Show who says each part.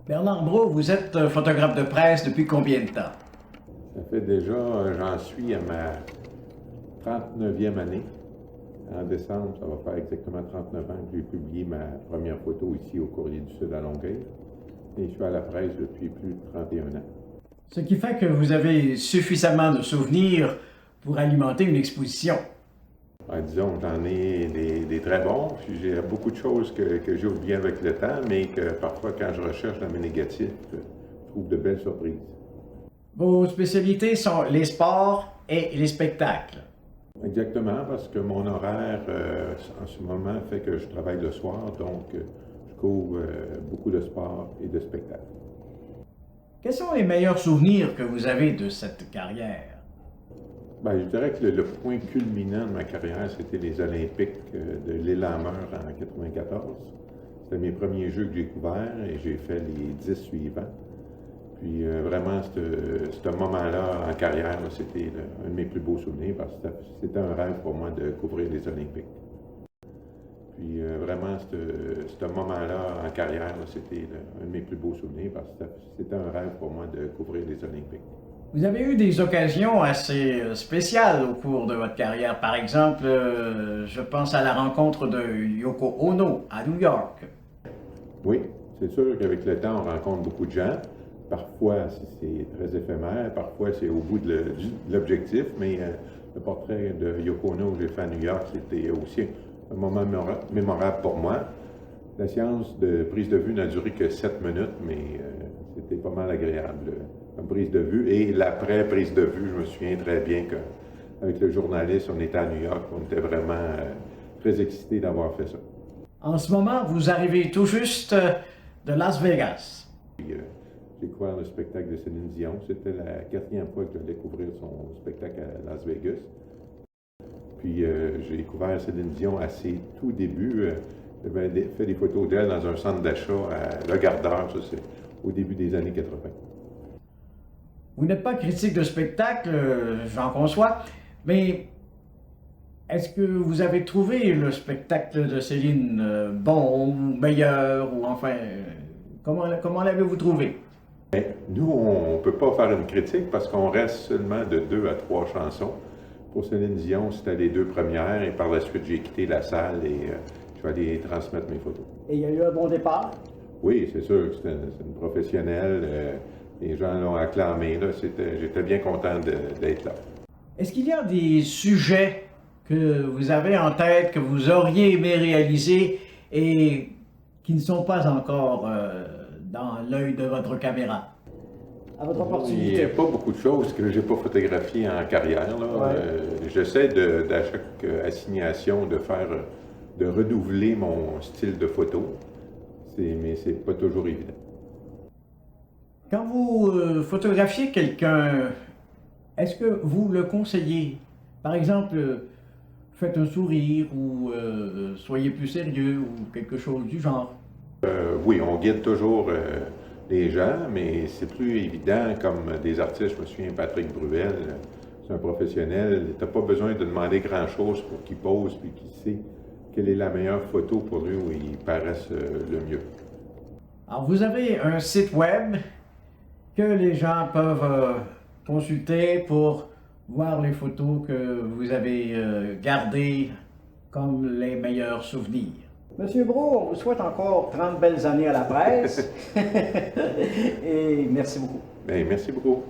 Speaker 1: Bernard Brault, vous êtes photographe de presse depuis combien de temps?
Speaker 2: Ça fait déjà, j'en suis à ma 39e année. En décembre, ça va faire exactement 39 ans que j'ai publié ma première photo ici au Courrier du Sud à Longueuil. Et je suis à la presse depuis plus de 31 ans.
Speaker 1: Ce qui fait que vous avez suffisamment de souvenirs pour alimenter une exposition.
Speaker 2: Disons, j'en ai des très bons, puis j'ai beaucoup de choses que j'ai oubliées avec le temps, mais que parfois, quand je recherche dans mes négatifs, je trouve de belles surprises.
Speaker 1: Vos spécialités sont les sports et les spectacles.
Speaker 2: Exactement, parce que mon horaire en ce moment fait que je travaille le soir, donc je couvre beaucoup de sport et de spectacles.
Speaker 1: Quels sont les meilleurs souvenirs que vous avez de cette carrière?
Speaker 2: Bien, je dirais que le point culminant de ma carrière, c'était les Olympiques de Lillehammer en 1994. C'était mes premiers jeux que j'ai couverts et j'ai fait les 10 suivants. Puis vraiment, ce moment-là en carrière, c'était un de mes plus beaux souvenirs parce que c'était un rêve pour moi de couvrir les Olympiques. Puis vraiment, ce moment-là en carrière, c'était un de mes plus beaux souvenirs parce que c'était un rêve pour moi de couvrir les Olympiques.
Speaker 1: Vous avez eu des occasions assez spéciales au cours de votre carrière. Par exemple, je pense à la rencontre de Yoko Ono à New York.
Speaker 2: Oui, c'est sûr qu'avec le temps, on rencontre beaucoup de gens. Parfois, c'est très éphémère, parfois, c'est au bout de l'objectif, mais le portrait de Yoko Ono que j'ai fait à New York, c'était aussi un moment mémorable pour moi. La séance de prise de vue n'a duré que 7 minutes, mais c'était pas mal agréable comme prise de vue. Et l'après-prise de vue, je me souviens très bien qu'avec le journaliste, on était à New York, on était vraiment très excités d'avoir fait ça.
Speaker 1: En ce moment, vous arrivez tout juste de Las Vegas.
Speaker 2: Puis, j'ai couvert le spectacle de Céline Dion. C'était la 4e fois que j'allais couvrir son spectacle à Las Vegas. Puis j'ai couvert Céline Dion à ses tout débuts. J'avais fait des photos d'elle dans un centre d'achat à Le Gardeur, ça c'est au début des années 80.
Speaker 1: Vous n'êtes pas critique de spectacle, j'en conçois, mais est-ce que vous avez trouvé le spectacle de Céline bon ou meilleur, ou enfin, comment l'avez-vous trouvé?
Speaker 2: Mais nous, on ne peut pas faire une critique parce qu'on reste seulement de 2 à 3 chansons. Pour Céline Dion, c'était les 2 premières et par la suite, j'ai quitté la salle et je vais aller transmettre mes photos.
Speaker 1: Et il y a eu un bon départ?
Speaker 2: Oui, c'est sûr, c'est une professionnelle. Les gens l'ont acclamé. J'étais bien content d'être là.
Speaker 1: Est-ce qu'il y a des sujets que vous avez en tête, que vous auriez aimé réaliser et qui ne sont pas encore dans l'œil de votre caméra? À votre opportunité.
Speaker 2: Il n'y a pas beaucoup de choses que je n'ai pas photographiées en carrière.
Speaker 1: Ouais.
Speaker 2: J'essaie à chaque assignation de renouveler mon style de photo, mais c'est pas toujours évident.
Speaker 1: Quand vous photographiez quelqu'un, est-ce que vous le conseillez? Par exemple, faites un sourire ou soyez plus sérieux ou quelque chose du genre.
Speaker 2: Oui, on guide toujours les gens, mais c'est plus évident comme des artistes. Je me souviens, Patrick Bruel, c'est un professionnel. Tu n'as pas besoin de demander grand-chose pour qu'il pose puis qu'il sait quelle est la meilleure photo pour lui où il paraisse le mieux.
Speaker 1: Alors, vous avez un site web que les gens peuvent consulter pour voir les photos que vous avez gardées comme les meilleurs souvenirs. Monsieur Brault, on vous souhaite encore 30 belles années à la presse et merci beaucoup.
Speaker 2: Bien, merci beaucoup.